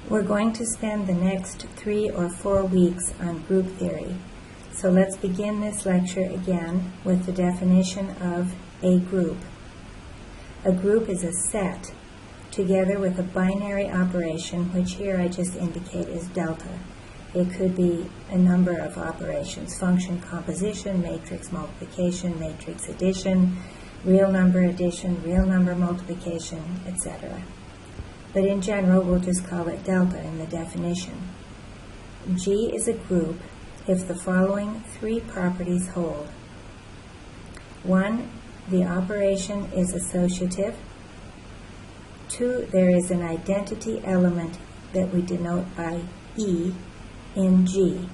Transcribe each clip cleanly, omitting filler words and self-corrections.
We're going to spend the next 3 or 4 weeks on group theory. So let's begin this lecture again with the definition of a group. A group is a set together with a binary operation, which here I just indicate is delta. It could be a number of operations: function composition, matrix multiplication, matrix addition, real number addition, real number multiplication, etc. But in general, we'll just call it delta in the definition. G is a group if the following 3 properties hold. 1, the operation is associative. 2, there is an identity element that we denote by E in G.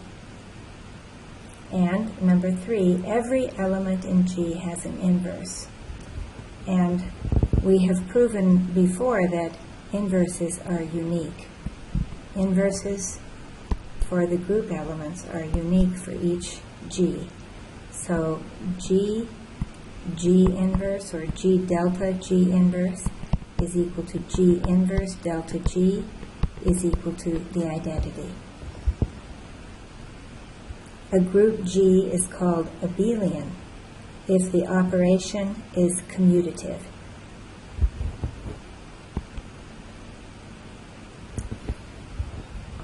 And number 3, every element in G has an inverse. And we have proven before that inverses are unique. Inverses for the group elements are unique for each G. So G inverse, or G delta G inverse, is equal to G inverse delta G is equal to the identity. A group G is called abelian if the operation is commutative.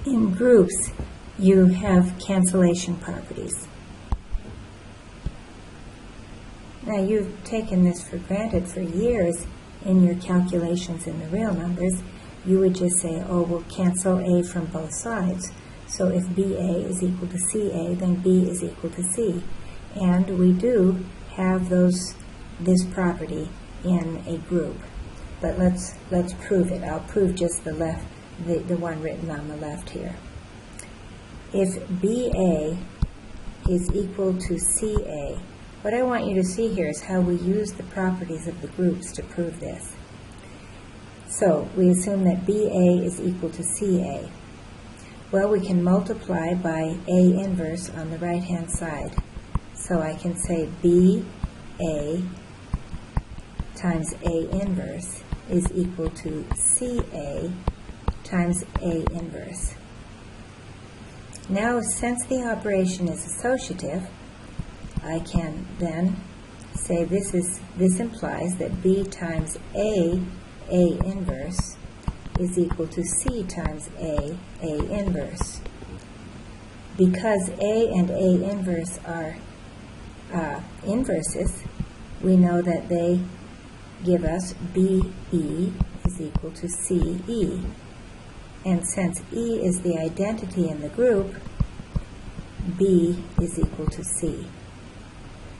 In groups, you have cancellation properties. Now, you've taken this for granted for years in your calculations in the real numbers. You would just say, oh, we'll cancel A from both sides. So if BA is equal to CA, then B is equal to C. And we do have this property in a group. But let's prove it. I'll prove just the one written on the left here. If BA is equal to CA, what I want you to see here is how we use the properties of the groups to prove this. So we assume that BA is equal to CA. Well, we can multiply by A inverse on the right-hand side. So I can say BA times A inverse is equal to CA times A inverse. Now, since the operation is associative, I can then say this implies that B times A inverse is equal to C times A inverse. Because A and A inverse are inverses, we know that they give us BE is equal to CE. And since E is the identity in the group, B is equal to C.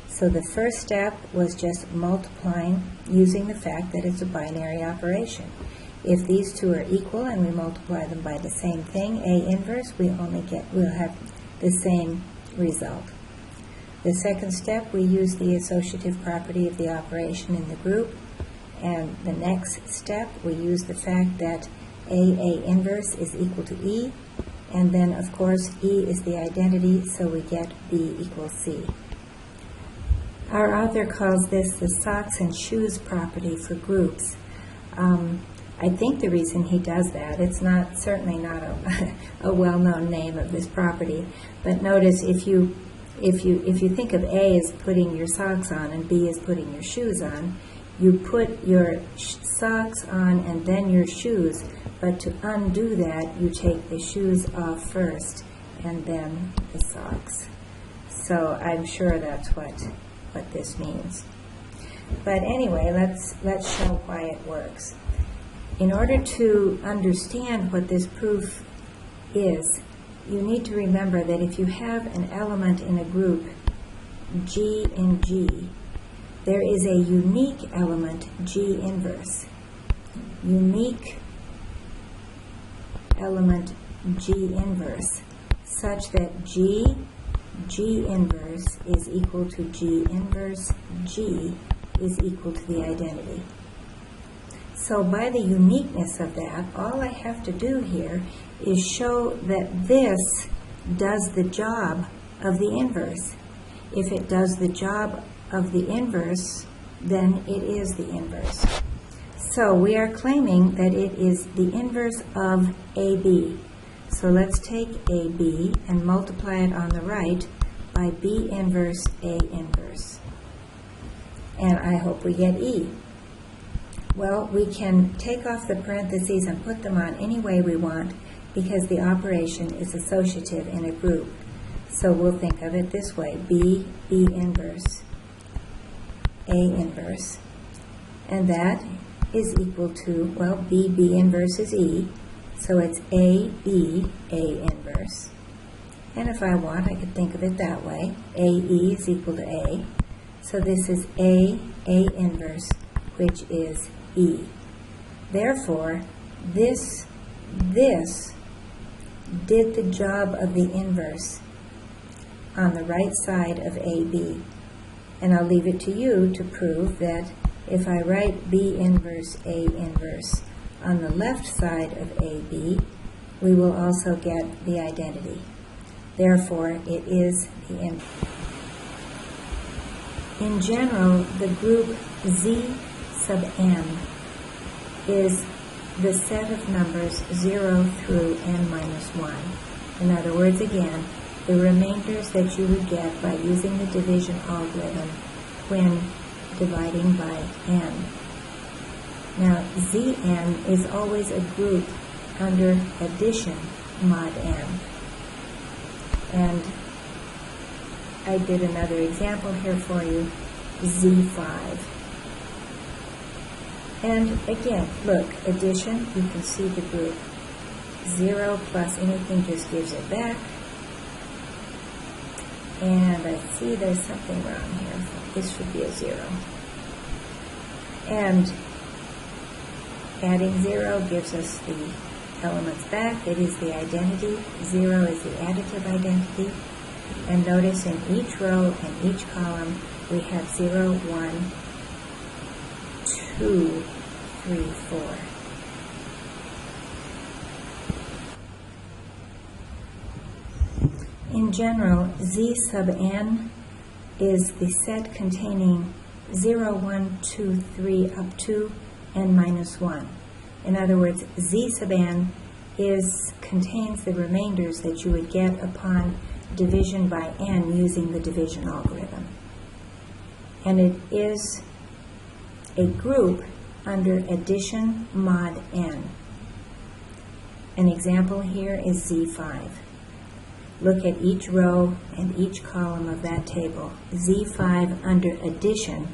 So the first step was just multiplying using the fact that it's a binary operation. If these two are equal and we multiply them by the same thing, A inverse, we'll have the same result. The second step, we use the associative property of the operation in the group. And the next step, we use the fact that A inverse is equal to E. And then, of course, E is the identity, so we get B equals C. Our author calls this the socks and shoes property for groups. I think the reason he does that, it's certainly not a well-known name of this property, but notice if you think of A as putting your socks on and B as putting your shoes on, you put your socks on and then your shoes, but to undo that, you take the shoes off first and then the socks. So I'm sure that's what this means. But anyway, let's show why it works. In order to understand what this proof is, you need to remember that if you have an element in a group, G in G, there is a unique element, G inverse. Unique element, G inverse, such that G inverse is equal to G inverse G is equal to the identity. So by the uniqueness of that, all I have to do here is show that this does the job of the inverse. If it does the job of the inverse, then it is the inverse. So we are claiming that it is the inverse of AB. So let's take AB and multiply it on the right by B inverse A inverse. And I hope we get E. Well, we can take off the parentheses and put them on any way we want because the operation is associative in a group. So we'll think of it this way: B inverse A inverse. And that is equal to, well, B inverse is E, so it's A inverse. And if I want, I could think of it that way. AE is equal to A. So this is A inverse, which is E. Therefore, this did the job of the inverse on the right side of AB. And I'll leave it to you to prove that if I write B inverse A inverse on the left side of AB, we will also get the identity. Therefore, it is the inverse. In general, the group Z sub n is the set of numbers 0 through n minus 1. In other words, again, the remainders that you would get by using the division algorithm when dividing by n. Now, Zn is always a group under addition mod n. And I did another example here for you, Z5. And again, look, addition, you can see the group. 0 plus anything just gives it back. And I see there's something wrong here. This should be a 0. And adding 0 gives us the elements back. It is the identity. 0 is the additive identity. And notice in each row and each column we have 0, 1, 2, 3, 4. In general, Z sub n is the set containing 0, 1, 2, 3 up to n minus 1. In other words, Z sub n contains the remainders that you would get upon division by n using the division algorithm. And it is a group under addition mod n. An example here is Z5. Look at each row and each column of that table, Z5 under addition,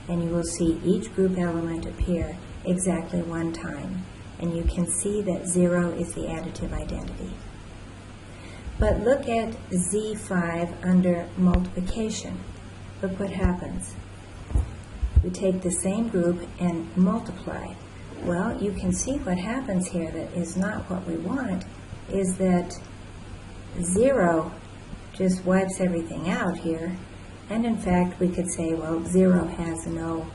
and you will see each group element appear exactly one time. And you can see that 0 is the additive identity. But look at Z5 under multiplication. Look what happens. We take the same group and multiply. Well, you can see what happens here that is not what we want, is that 0 just wipes everything out here. And in fact, we could say, well, 0 has no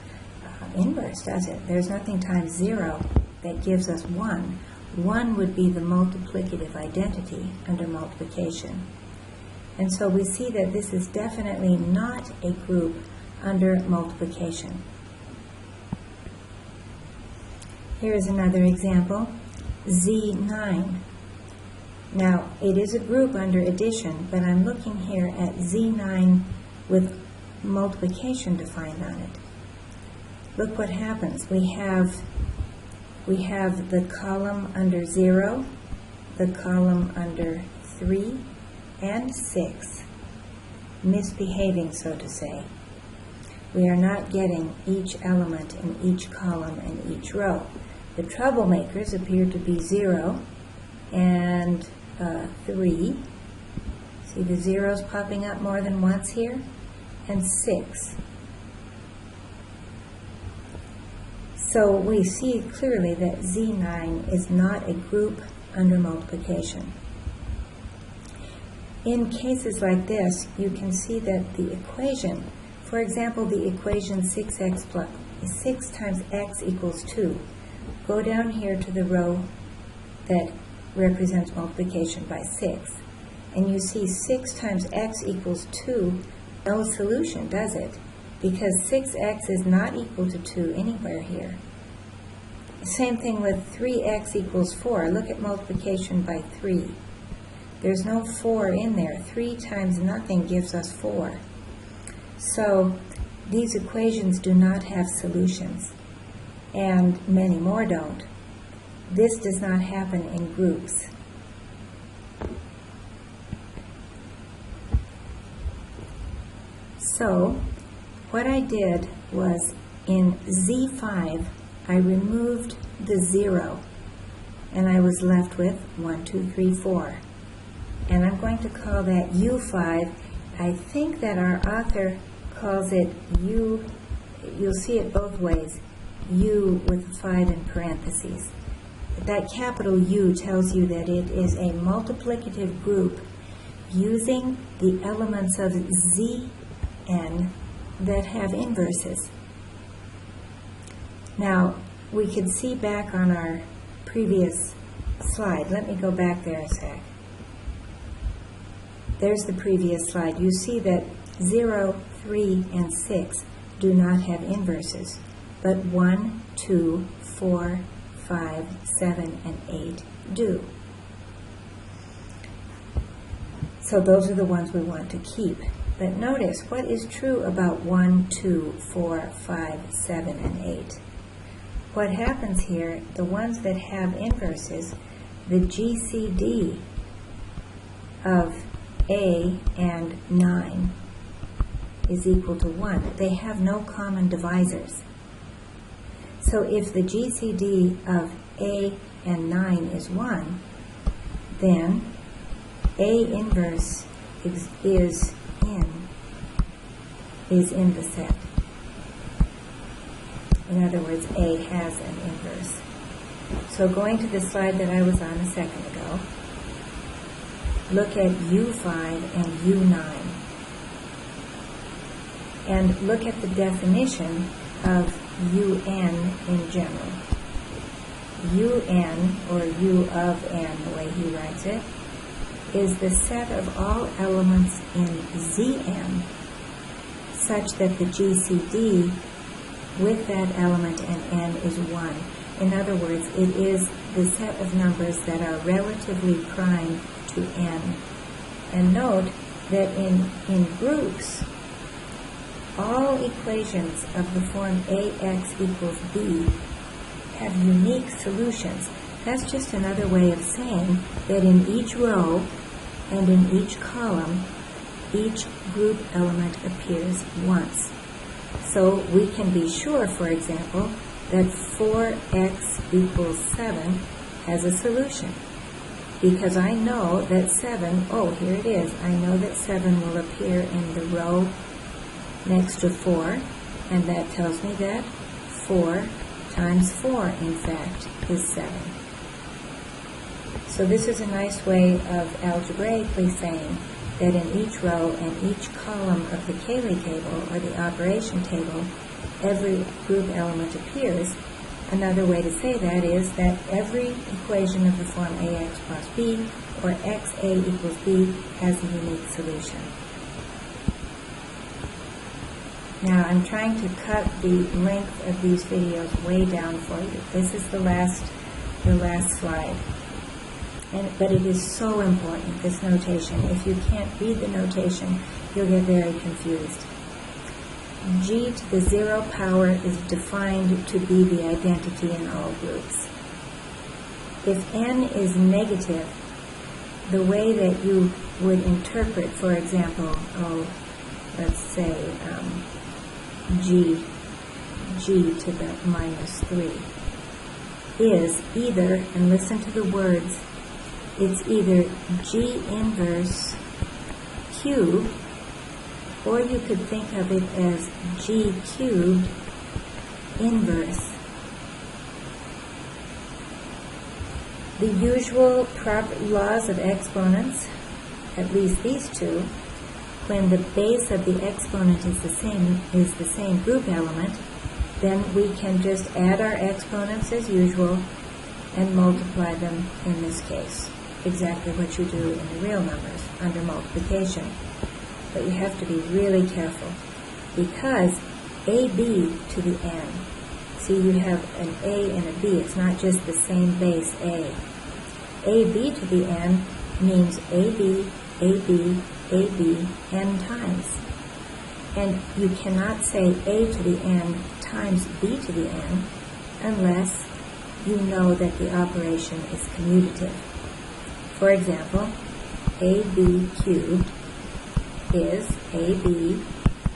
inverse, does it? There's nothing times 0 that gives us 1. 1 would be the multiplicative identity under multiplication. And so we see that this is definitely not a group under multiplication. Here is another example, Z9. Now, it is a group under addition, but I'm looking here at Z9 with multiplication defined on it. Look what happens. We have the column under 0, the column under 3, and 6, misbehaving, so to say. We are not getting each element in each column and each row. The troublemakers appear to be 0 and 3. See the zeros popping up more than once here? And 6. So we see clearly that Z9 is not a group under multiplication. In cases like this, you can see that the equation, for example, the equation 6 times x equals 2. Go down here to the row that represents multiplication by 6, and you see 6 times x equals 2, no solution, does it? Because 6x is not equal to 2 anywhere here. Same thing with 3x equals 4. Look at multiplication by 3. There's no 4 in there. 3 times nothing gives us 4. So these equations do not have solutions, and many more don't. This does not happen in groups. So what I did was in Z5, I removed the 0, and I was left with 1, 2, 3, 4. And I'm going to call that U5. I think that our author calls it U, you'll see it both ways, U with 5 in parentheses. That capital U tells you that it is a multiplicative group using the elements of Zn that have inverses. Now, we could see back on our previous slide. Let me go back there a sec. There's the previous slide. You see that 0, 3, and 6 do not have inverses, but 1, 2, 4, 5, 7, and 8 do. So those are the ones we want to keep. But notice, what is true about 1, 2, 4, 5, 7, and 8? What happens here, the ones that have inverses, the GCD of A and 9 is equal to 1. They have no common divisors. So if the GCD of A and 9 is 1, then A inverse is in the set. In other words, A has an inverse. So going to the slide that I was on a second ago, look at U5 and U9. And look at the definition of UN in general. UN, or U of N, the way he writes it, is the set of all elements in Zn such that the GCD with that element and n is 1. In other words, it is the set of numbers that are relatively prime to n. And note that in groups, all equations of the form ax equals b have unique solutions. That's just another way of saying that in each row and in each column, each group element appears once. So we can be sure, for example, that 4x equals 7 has a solution. Because I know that 7, oh, here it is, I know that 7 will appear in the row next to 4, and that tells me that 4 times 4, in fact, is 7. So this is a nice way of algebraically saying that in each row and each column of the Cayley table, or the operation table, every group element appears. Another way to say that is that every equation of the form ax plus b, or xa equals b, has a unique solution. Now I'm trying to cut the length of these videos way down for you. This is the last slide. But it is so important, this notation. If you can't read the notation, you'll get very confused. G to the 0 power is defined to be the identity in all groups. If n is negative, the way that you would interpret, for example, let's say g to the minus 3, is either, and listen to the words, it's either G inverse cubed, or you could think of it as G cubed inverse. The usual laws of exponents, at least these two, when the base of the exponent is the same group element, then we can just add our exponents as usual and multiply them in this case. Exactly what you do in the real numbers under multiplication. But you have to be really careful, because AB to the n See, you have an A and a B. It's not just the same base A. AB to the n means AB, AB, AB, n times. And you cannot say A to the n times B to the n unless you know that the operation is commutative. For example, AB cubed is AB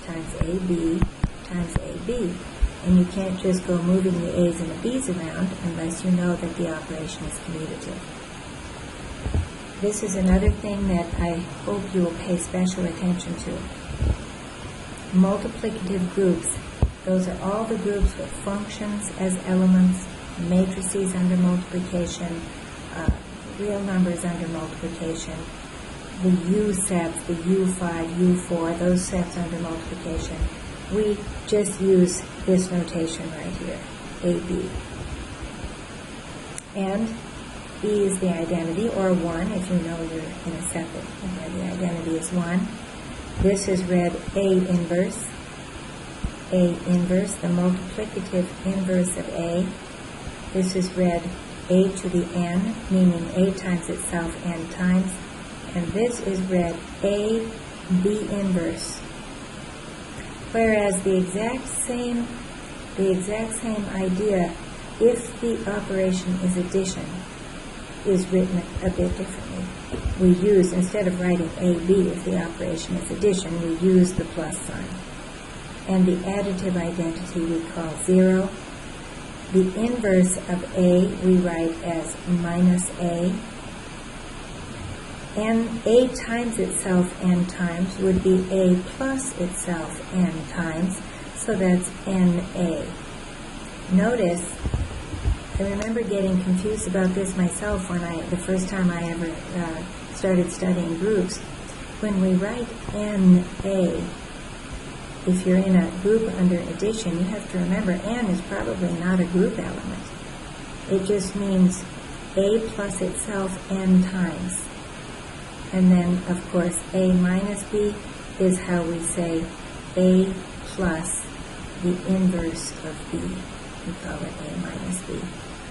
times AB times AB. And you can't just go moving the A's and the B's around unless you know that the operation is commutative. This is another thing that I hope you will pay special attention to. Multiplicative groups. Those are all the groups with functions as elements, matrices under multiplication, real numbers under multiplication, the U sets, the U5, U4, those sets under multiplication. We just use this notation right here, AB. And E is the identity, or 1, if you know you're in a set where the identity is 1. This is read A inverse. A inverse, the multiplicative inverse of A. This is read A to the n, meaning A times itself n times. And this is read A B inverse. Whereas the exact same idea, if the operation is addition, is written a bit differently. We use, instead of writing AB if the operation is addition, we use the plus sign. And the additive identity we call 0. The inverse of A we write as minus A. And A times itself n times would be A plus itself n times, so that's NA. Notice, I remember getting confused about this myself the first time I ever started studying groups. When we write NA, if you're in a group under addition, you have to remember n is probably not a group element. It just means A plus itself n times. And then, of course, A minus B is how we say A plus the inverse of B. We call it A minus B.